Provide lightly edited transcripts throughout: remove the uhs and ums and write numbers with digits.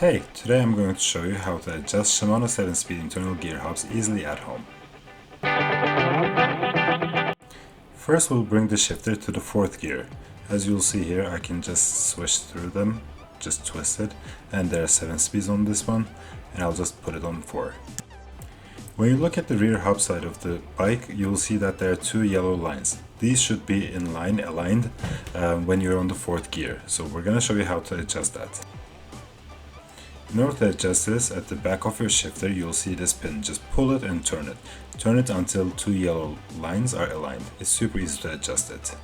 Hey, today I'm going to show you how to adjust Shimano 7-speed internal gear hubs easily at home. First we'll bring the shifter to the 4th gear. As you'll see here, I can just switch through them, just twist it, and there are 7 speeds on this one, and I'll just put it on 4. When you look at the rear hub side of the bike, you'll see that there are 2 yellow lines. These should be in line, aligned, when you're on the 4th gear, so we're going to show you how to adjust that. In order to adjust this, at the back of your shifter you'll see this pin. Just pull it and turn it. Turn it until 2 yellow lines are aligned. It's super easy to adjust it.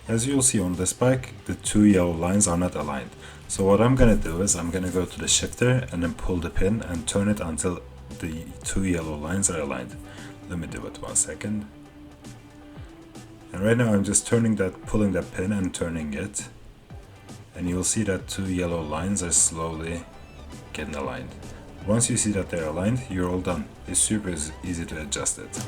As you'll see on this bike, the 2 yellow lines are not aligned. So what I'm gonna do is I'm gonna go to the shifter and then pull the pin and turn it until the 2 yellow lines are aligned. Let me do it 1 second. And right now I'm just pulling that pin and turning it. And you'll see that 2 yellow lines are slowly getting aligned. Once you see that they're aligned, you're all done. It's super easy to adjust it.